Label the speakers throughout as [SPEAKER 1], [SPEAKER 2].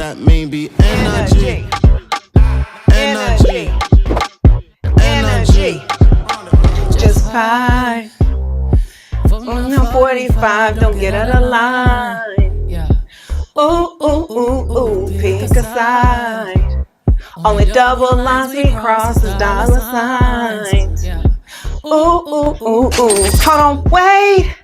[SPEAKER 1] that mean? Be energy. Energy. Energy.
[SPEAKER 2] Just 5 on 45, don't get out of line. Ooh, ooh, ooh, ooh, pick a side. Only double lines we cross is dollar signs. Ooh, ooh, ooh, ooh. Hold on, wait.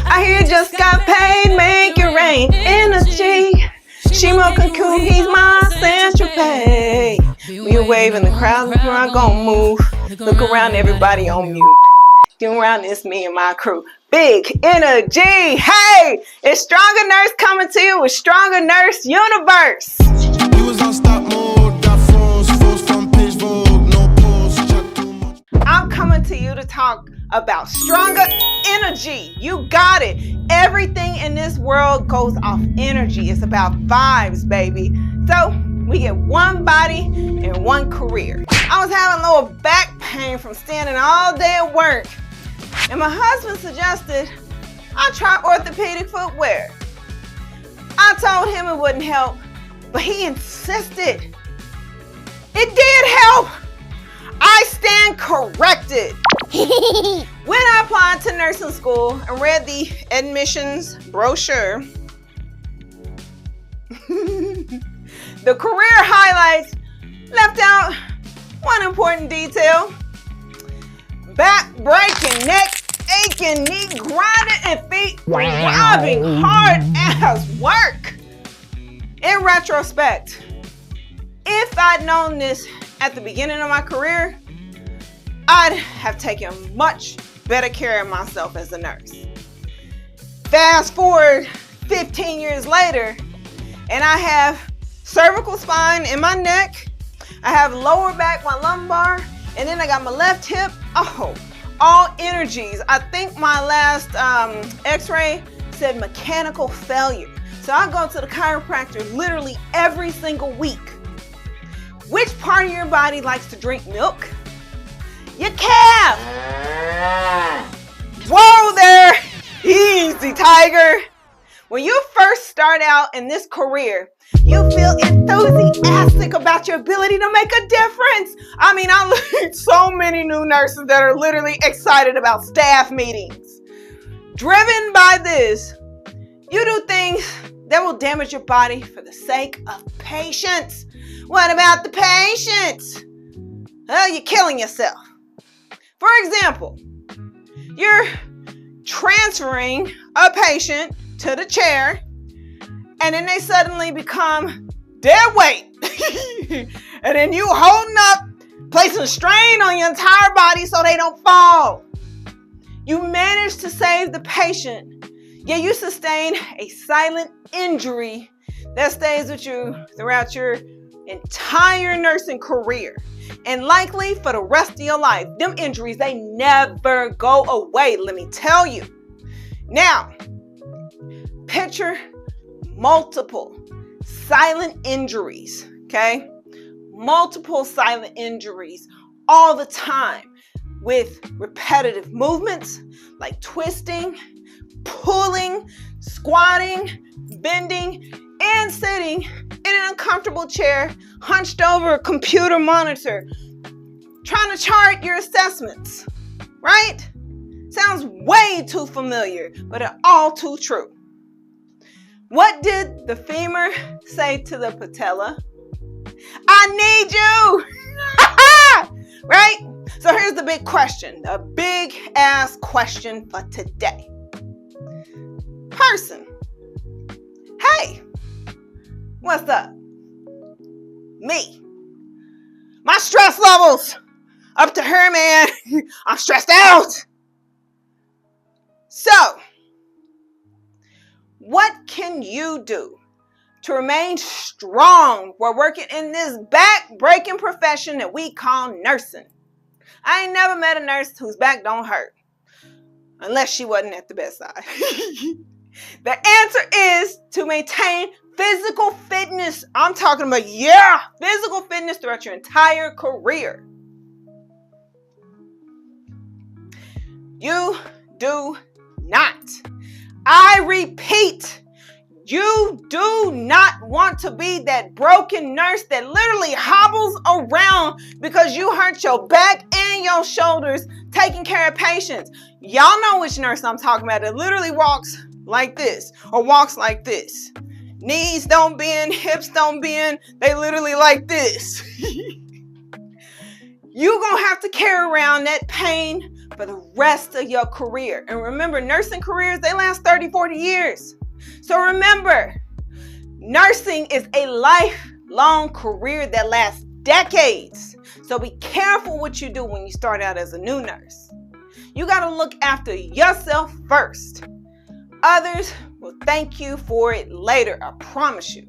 [SPEAKER 2] I hear you just got paid, make it rain. Energy. Shimo Cocoon, he's my Central Pay. When you're waving, the crowd's not gonna move. Look around, everybody on mute. Doing around, it's me and my crew. Big energy. Hey, it's Stronger Nurse coming to you with Stronger Nurse Universe.
[SPEAKER 1] You was on stop mode, got froze from page vogue, no pause, chat too much.
[SPEAKER 2] I'm coming to you to talk about stronger energy. You got it. Everything in this world goes off energy. It's about vibes, baby. So we get one body and one career. I was having a little back pain from standing all day at work, and my husband suggested I try orthopedic footwear. I told him it wouldn't help, but he insisted. It did help. I stand corrected. When I applied to nursing school and read the admissions brochure, the career highlights left out one important detail. Back breaking, neck aching, knee grinding, and feet throbbing, hard as work. In retrospect, if I'd known this at the beginning of my career, I'd have taken much better care of myself as a nurse. Fast forward 15 years later, and I have cervical spine in my neck, I have lower back, my lumbar, and then I got my left hip. Oh, all energies. I think my last x-ray said mechanical failure. So I go to the chiropractor literally every single week. Which part of your body likes to drink milk? Your calf. Whoa there. Easy, tiger. When you first start out in this career, you feel enthusiastic about your ability to make a difference. I mean, I look at so many new nurses that are literally excited about staff meetings. Driven by this, you do things that will damage your body for the sake of patients. What about the patients? Well, you're killing yourself. For example, you're transferring a patient to the chair, and then they suddenly become dead weight. And then you holding up, placing a strain on your entire body so they don't fall. You manage to save the patient, yet you sustain a silent injury that stays with you throughout your entire nursing career, and likely for the rest of your life. Them injuries, they never go away, let me tell you. Now, picture multiple silent injuries, okay? Multiple silent injuries all the time with repetitive movements like twisting, pulling, squatting, bending, and sitting in an uncomfortable chair, hunched over a computer monitor, trying to chart your assessments, right? Sounds way too familiar, but it's all too true. What did the femur say to the patella? I need you, right? So here's the big question, a big ass question for today. Person, hey, what's up? Me. My stress levels up to her, man. I'm stressed out. So, what can you do to remain strong while working in this back-breaking profession that we call nursing? I ain't never met a nurse whose back don't hurt, unless she wasn't at the bedside. The answer is to maintain physical fitness. I'm talking about, physical fitness throughout your entire career. You do not, I repeat, You do not want to be that broken nurse that literally hobbles around because you hurt your back and your shoulders taking care of patients. Y'all know which nurse I'm talking about. That literally walks like this or walks like this. Knees don't bend, hips don't bend. They literally like this. You're going to have to carry around that pain for the rest of your career. And remember, nursing careers, they last 30, 40 years. So remember, nursing is a lifelong career that lasts decades. So be careful what you do when you start out as a new nurse. You got to look after yourself first. Others will thank you for it later, I promise you.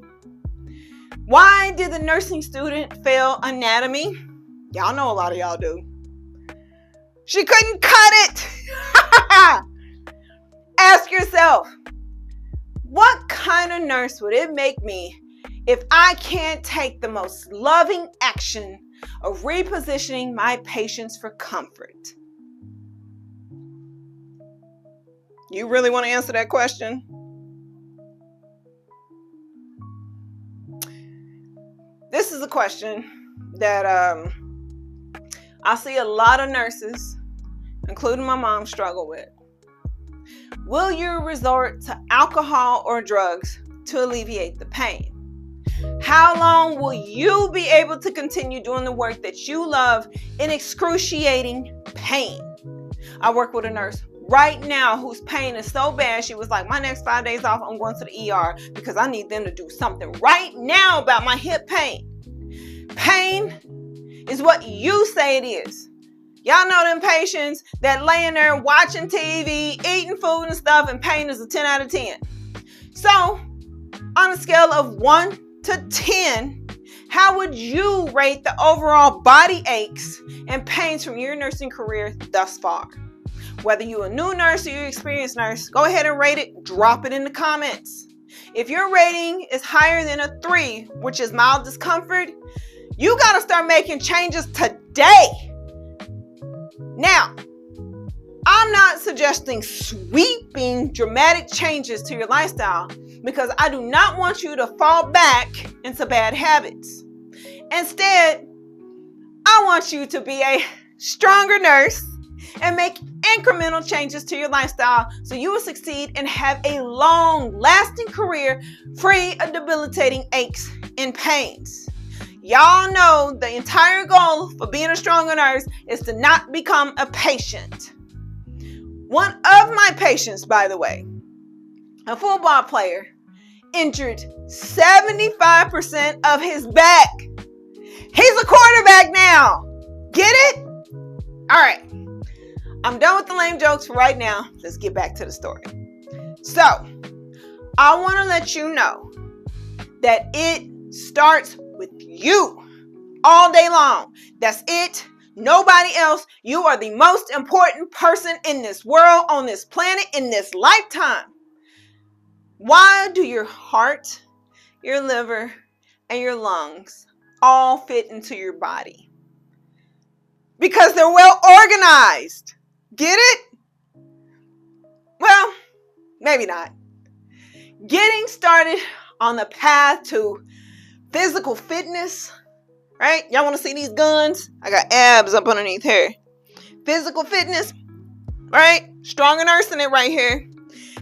[SPEAKER 2] Why did the nursing student fail anatomy? Y'all know a lot of y'all do. She couldn't cut it. Ask yourself, what kind of nurse would it make me if I can't take the most loving action of repositioning my patients for comfort? You really want to answer that question? This is a question that I see a lot of nurses, including my mom, struggle with. Will you resort to alcohol or drugs to alleviate the pain? How long will you be able to continue doing the work that you love in excruciating pain? I work with a nurse right now whose pain is so bad, she was like, my next 5 days off, I'm going to the ER because I need them to do something right now about my hip pain. Pain is what you say it is. Y'all know them patients that laying there watching TV, eating food and stuff, and pain is a 10 out of 10. So, on a scale of 1 to 10, how would you rate the overall body aches and pains from your nursing career thus far? Whether you're a new nurse or you're an experienced nurse, go ahead and rate it. Drop it in the comments. If your rating is higher than a 3, which is mild discomfort, you got to start making changes today. Now, I'm not suggesting sweeping dramatic changes to your lifestyle because I do not want you to fall back into bad habits. Instead, I want you to be a stronger nurse and make incremental changes to your lifestyle so you will succeed and have a long-lasting career free of debilitating aches and pains. Y'all know the entire goal for being a stronger nurse is to not become a patient. One of my patients, by the way, a football player, injured 75% of his back. He's a quarterback now. Get it? All right. I'm done with the lame jokes for right now. Let's get back to the story. So, I want to let you know that it starts with you all day long. That's it. Nobody else. You are the most important person in this world, on this planet, in this lifetime. Why do your heart, your liver, and your lungs all fit into your body? Because they're well organized. Get it? Well, maybe not. Getting started on the path to physical fitness, right? Y'all want to see these guns? I got abs up underneath here. Physical fitness, right? Stronger nursing it right here.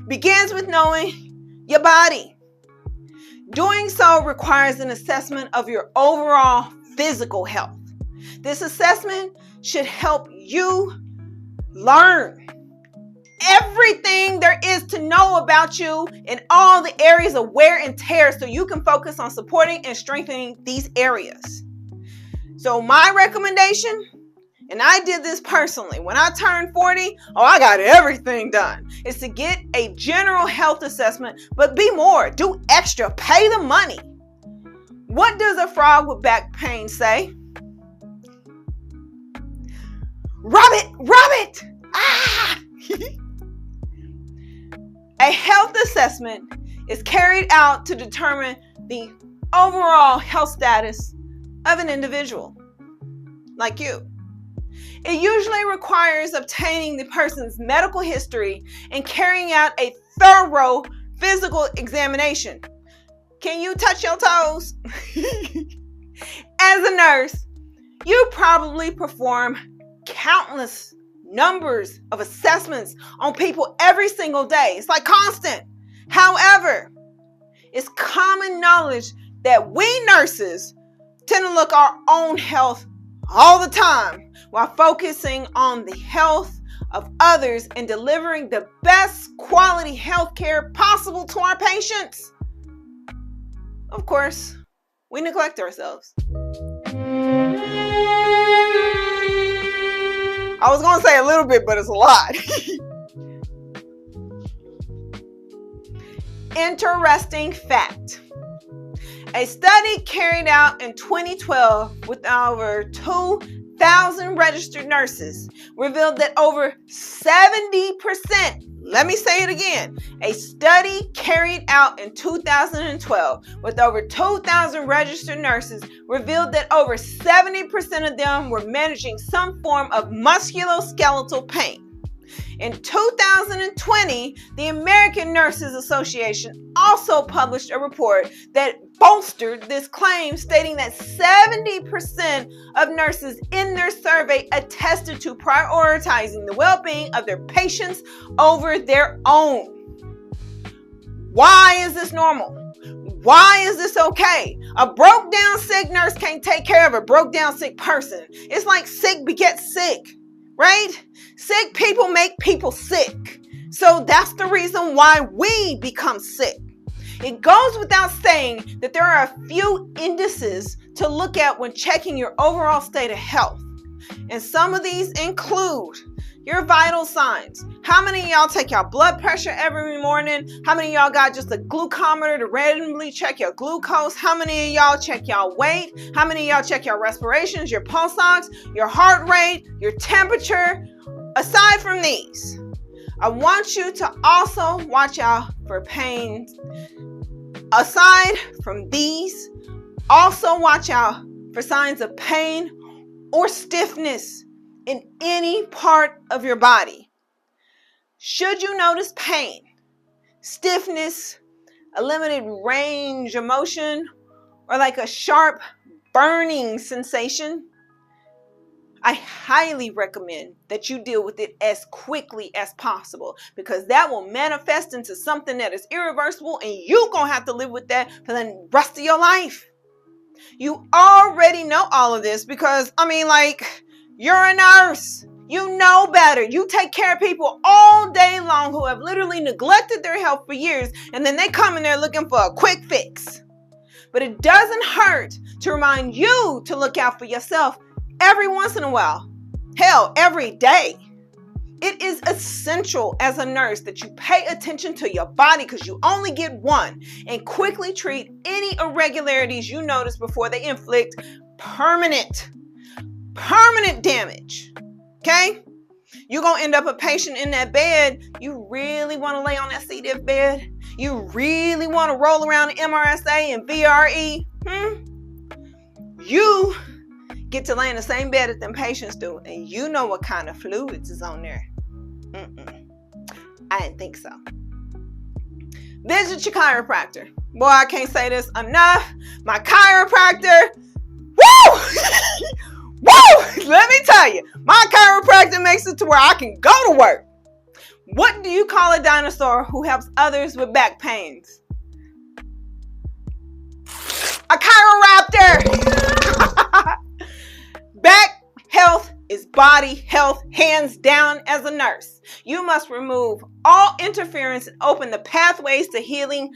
[SPEAKER 2] Begins with knowing your body. Doing so requires an assessment of your overall physical health. This assessment should help you learn everything there is to know about you in all the areas of wear and tear so you can focus on supporting and strengthening these areas. So my recommendation, and I did this personally, when I turned 40, I got everything done, is to get a general health assessment, but be more, do extra, pay the money. What does a frog with back pain say? Rub it! Ah! A health assessment is carried out to determine the overall health status of an individual, like you. It usually requires obtaining the person's medical history and carrying out a thorough physical examination. Can you touch your toes? As a nurse, you probably perform countless numbers of assessments on people every single day. It's like constant. However, it's common knowledge that we nurses tend to look our own health all the time while focusing on the health of others and delivering the best quality health care possible to our patients. Of course, we neglect ourselves. I was going to say a little bit, but it's a lot. Interesting fact. A study carried out in 2012 with over 2,000 registered nurses revealed that over 70%, let me say it again, a study carried out in 2012 with over 2,000 registered nurses revealed that over 70% of them were managing some form of musculoskeletal pain. In 2020, the American Nurses Association also published a report that bolstered this claim, stating that 70% of nurses in their survey attested to prioritizing the well-being of their patients over their own. Why is this normal? Why is this okay? A broke down sick nurse can't take care of a broke down sick person. It's like sick begets sick. Right? Sick people make people sick. So that's the reason why we become sick. It goes without saying that there are a few indices to look at when checking your overall state of health. And some of these include your vital signs. How many of y'all take your blood pressure every morning? How many of y'all got just a glucometer to randomly check your glucose? How many of y'all check your weight? How many of y'all check your respirations, your pulse ox, your heart rate, your temperature? Aside from these, I want you to also watch out for pain. Aside from these, also watch out for signs of pain or stiffness in any part of your body. Should you notice pain, stiffness, a limited range of motion, or like a sharp burning sensation, I highly recommend that you deal with it as quickly as possible, because that will manifest into something that is irreversible and you're going to have to live with that for the rest of your life. You already know all of this because, you're a nurse. You know better. You take care of people all day long who have literally neglected their health for years, and then they come in there looking for a quick fix. But it doesn't hurt to remind you to look out for yourself every once in a while. Hell, every day. It is essential as a nurse that you pay attention to your body, because you only get one, and quickly treat any irregularities you notice before they inflict permanent damage. Okay? You're going to end up a patient in that bed. You really want to lay on that C. diff bed? You really want to roll around the MRSA and VRE? You get to lay in the same bed that them patients do, and you know what kind of fluids is on there. I didn't think so. Visit your chiropractor. Boy, I can't say this enough. My chiropractor, woo! Woo! Let me tell you, my chiropractor makes it to where I can go to work. What do you call a dinosaur who helps others with back pains? A chiropractor! Back health is body health, hands down. As a nurse, you must remove all interference and open the pathways to healing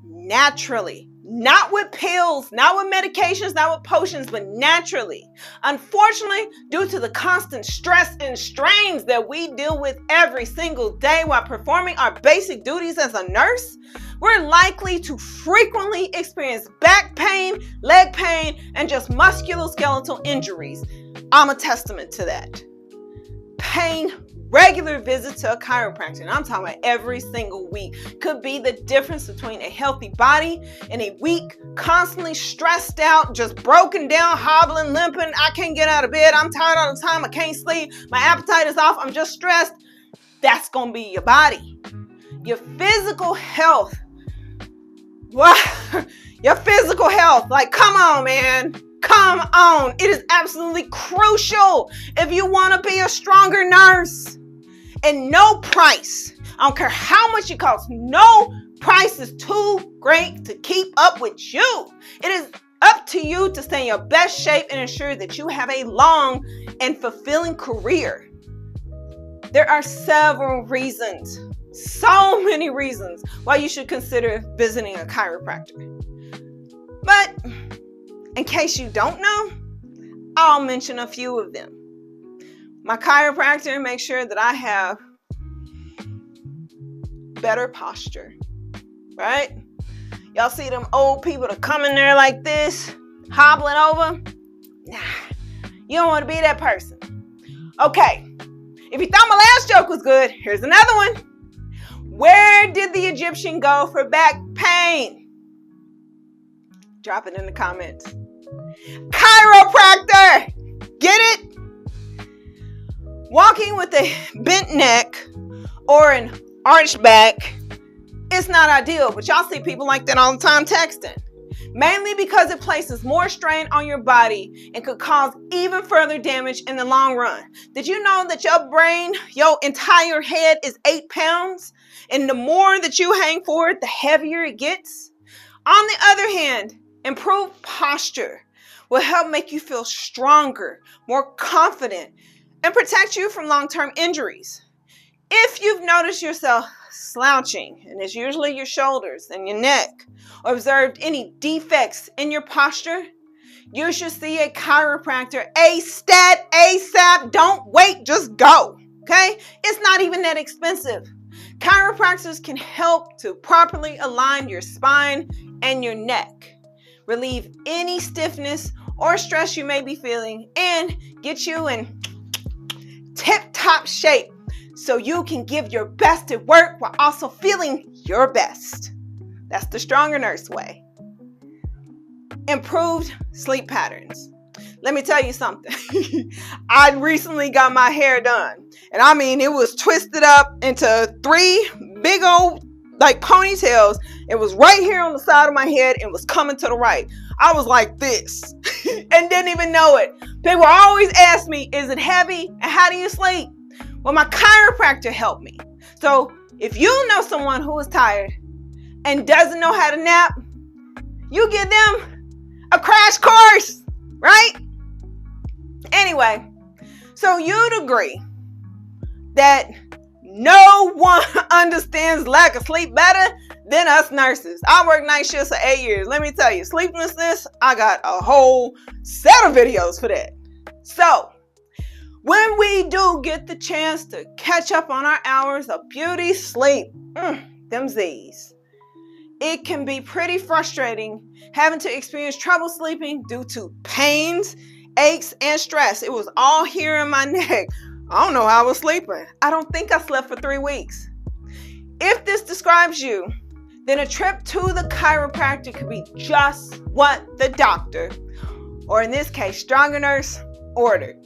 [SPEAKER 2] naturally. Not with pills, not with medications, not with potions, but naturally. Unfortunately, due to the constant stress and strains that we deal with every single day while performing our basic duties as a nurse, we're likely to frequently experience back pain, leg pain, and just musculoskeletal injuries. I'm a testament to that. Paying regular visits to a chiropractor, and I'm talking about every single week, could be the difference between a healthy body and a weak, constantly stressed out, just broken down, hobbling, limping. I can't get out of bed. I'm tired all the time. I can't sleep. My appetite is off. I'm just stressed. That's going to be your body. Your physical health Wow, your physical health. Like, come on, man. Come on. It is absolutely crucial if you want to be a stronger nurse. And no price, I don't care how much it costs, no price is too great to keep up with you. It is up to you to stay in your best shape and ensure that you have a long and fulfilling career. There are several reasons, so many reasons, why you should consider visiting a chiropractor. But in case you don't know, I'll mention a few of them. My chiropractor makes sure that I have better posture, right? Y'all see them old people that come in there like this, hobbling over? Nah, you don't want to be that person. Okay, if you thought my last joke was good, here's another one. Where did the Egyptian go for back pain? Drop it in the comments. Chiropractor! Get it? Walking with a bent neck or an arched back is not ideal, but y'all see people like that all the time texting. Mainly because it places more strain on your body and could cause even further damage in the long run. Did you know that your brain, your entire head is 8 pounds? And the more that you hang forward, the heavier it gets? On the other hand, improved posture will help make you feel stronger, more confident, and protect you from long-term injuries. If you've noticed yourself slouching, and it's usually your shoulders and your neck, or observed any defects in your posture, you should see a chiropractor ASAP. Don't wait, just go, okay? It's not even that expensive. Chiropractors can help to properly align your spine and your neck, relieve any stiffness or stress you may be feeling, and get you in tip-top shape so you can give your best at work while also feeling your best. That's the Stronger Nurse way. Improved sleep patterns. Let me tell you something. I recently got my hair done. And I mean, it was twisted up into 3 big old like ponytails. It was right here on the side of my head and was coming to the right. I was like this and didn't even know it. People always ask me, is it heavy? And how do you sleep? Well, my chiropractor helped me. So if you know someone who is tired and doesn't know how to nap, you give them a crash course, right? Anyway, so you'd agree that no one understands lack of sleep better than us nurses. I worked night shifts for 8 years. Let me tell you, sleeplessness, I got a whole set of videos for that. So, when we do get the chance to catch up on our hours of beauty sleep, them Z's, it can be pretty frustrating having to experience trouble sleeping due to pains, aches, and stress. It was all here in my neck. I don't know how I was sleeping. I don't think I slept for 3 weeks. If this describes you, then a trip to the chiropractor could be just what the doctor, or in this case, Stronger Nurse, ordered.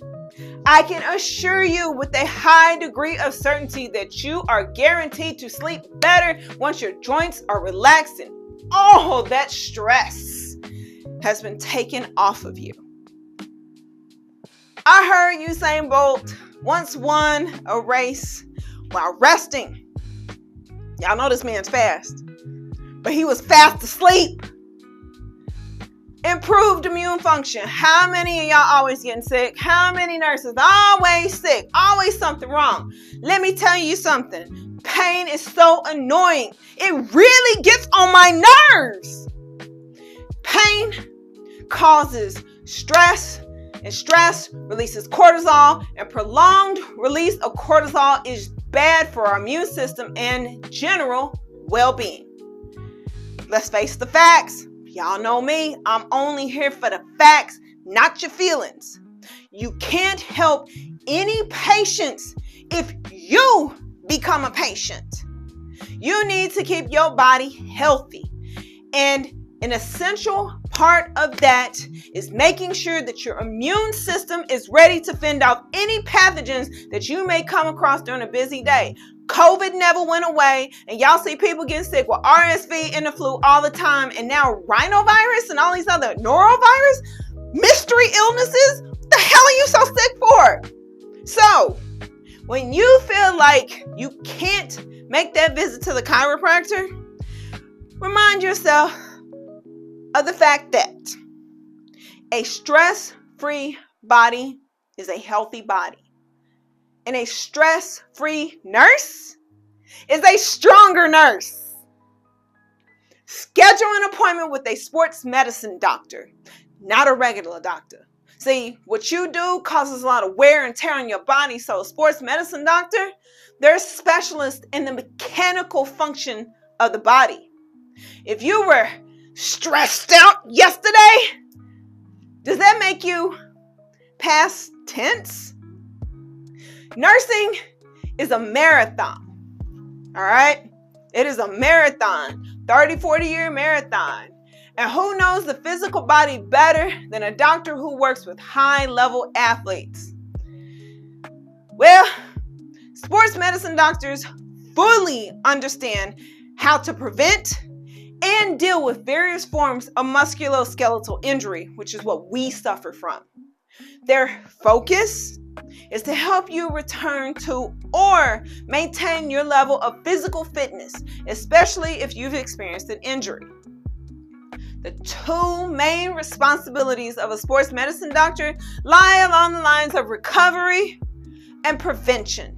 [SPEAKER 2] I can assure you with a high degree of certainty that you are guaranteed to sleep better once your joints are relaxed and all that stress has been taken off of you. I heard Usain Bolt once won a race while resting. Y'all know this man's fast, but he was fast asleep. Improved immune function. How many of y'all always getting sick? How many nurses always sick? Always something wrong. Let me tell you something. Pain is so annoying. It really gets on my nerves. Pain causes stress, and stress releases cortisol, and prolonged release of cortisol is bad for our immune system and general well-being. Let's face the facts. Y'all know me. I'm only here for the facts, not your feelings. You can't help any patients if you become a patient. You need to keep your body healthy. And an essential part of that is making sure that your immune system is ready to fend off any pathogens that you may come across during a busy day. COVID never went away, and y'all see people getting sick with RSV and the flu all the time, and now rhinovirus and all these other norovirus, mystery illnesses. What the hell are you so sick for? So, when you feel like you can't make that visit to the chiropractor, remind yourself of the fact that a stress-free body is a healthy body. And a stress-free nurse is a stronger nurse. Schedule an appointment with a sports medicine doctor, not a regular doctor. See, what you do causes a lot of wear and tear on your body. So a sports medicine doctor, they're specialists in the mechanical function of the body. If you were stressed out yesterday, does that make you past tense? Nursing is a marathon, all right? It is a marathon, 30, 40-year marathon. And who knows the physical body better than a doctor who works with high-level athletes? Well, sports medicine doctors fully understand how to prevent and deal with various forms of musculoskeletal injury, which is what we suffer from. Their focus is to help you return to or maintain your level of physical fitness, especially if you've experienced an injury. The two main responsibilities of a sports medicine doctor lie along the lines of recovery and prevention.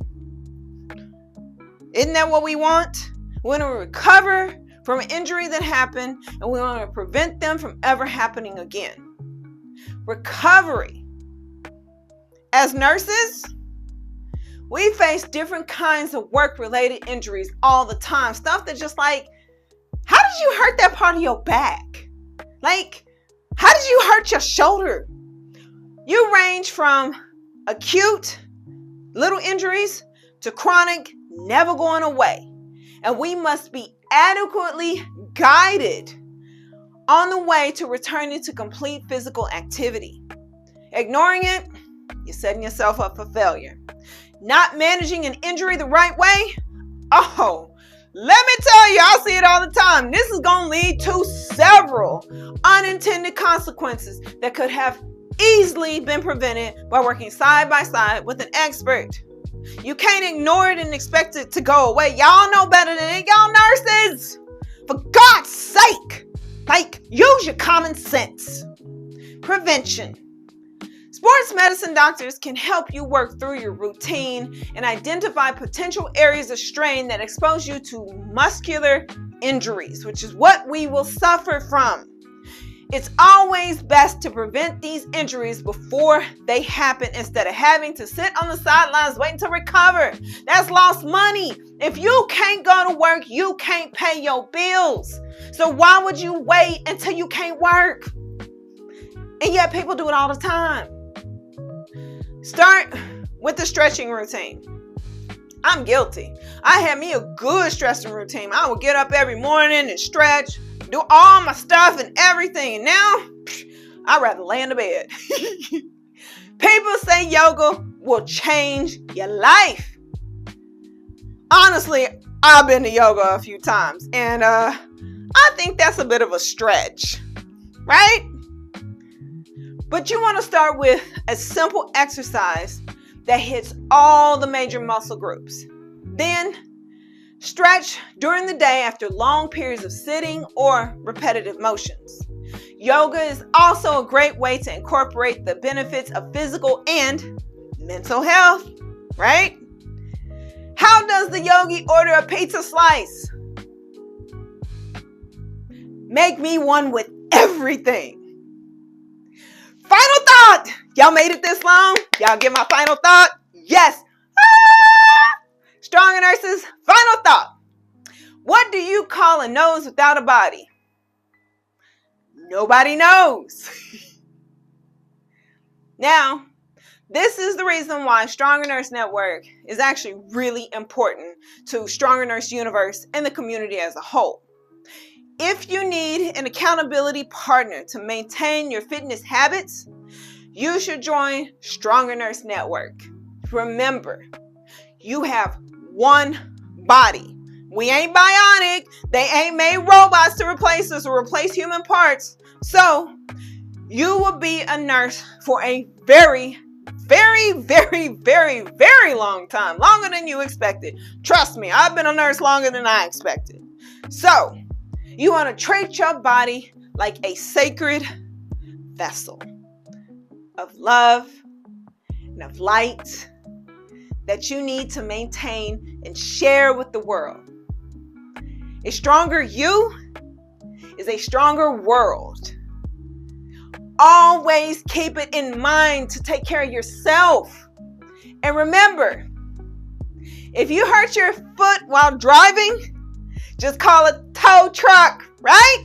[SPEAKER 2] Isn't that what we want? We want to recover from an injury that happened, and we want to prevent them from ever happening again. Recovery. As nurses, we face different kinds of work-related injuries all the time. Stuff that's just like, how did you hurt that part of your back? Like, how did you hurt your shoulder? You range from acute little injuries to chronic, never going away. And we must be adequately guided on the way to returning to complete physical activity. Ignoring it, you're setting yourself up for failure. Not managing an injury the right way? Oh, let me tell you, I see it all the time. This is going to lead to several unintended consequences that could have easily been prevented by working side by side with an expert. You can't ignore it and expect it to go away. Y'all know better than it. Y'all nurses. For God's sake, use your common sense. Prevention. Sports medicine doctors can help you work through your routine and identify potential areas of strain that expose you to muscular injuries, which is what we will suffer from. It's always best to prevent these injuries before they happen instead of having to sit on the sidelines waiting to recover. That's lost money. If you can't go to work, you can't pay your bills. So why would you wait until you can't work? And yet people do it all the time. Start with the stretching routine. I'm guilty. I had me a good stretching routine. I would get up every morning and stretch, do all my stuff and everything. And now, I'd rather lay in the bed. People say yoga will change your life. Honestly, I've been to yoga a few times. And I think that's a bit of a stretch. Right? But you want to start with a simple exercise that hits all the major muscle groups. Then stretch during the day after long periods of sitting or repetitive motions. Yoga is also a great way to incorporate the benefits of physical and mental health, right? How does the yogi order a pizza slice? Make me one with everything. Final thought. Y'all made it this long? Y'all get my final thought? Yes. Stronger nurses, final thought. What do you call a nose without a body? Nobody knows. Now, this is the reason why Stronger Nurse Network is actually really important to Stronger Nurse Universe and the community as a whole. if you need an accountability partner to maintain your fitness habits, you should join Stronger Nurse Network. Remember, you have one body. We ain't bionic. They ain't made robots to replace us or replace human parts. So you will be a nurse for a very, very, very, very, very long time. Longer than you expected. Trust me, I've been a nurse longer than I expected. So you want to treat your body like a sacred vessel of love and of light that you need to maintain and share with the world. A stronger you is a stronger world. Always keep it in mind to take care of yourself. And remember, if you hurt your foot while driving, just call a tow truck, right?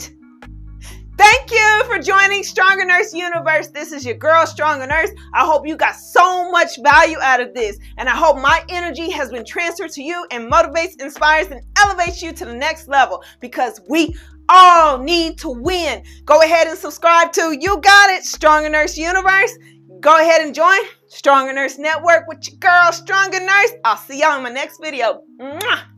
[SPEAKER 2] Thank you for joining Stronger Nurse Universe. This is your girl, Stronger Nurse. I hope you got so much value out of this. And I hope my energy has been transferred to you and motivates, inspires, and elevates you to the next level, because we all need to win. Go ahead and subscribe to You Got It, Stronger Nurse Universe. Go ahead and join Stronger Nurse Network with your girl, Stronger Nurse. I'll see y'all in my next video. Mwah!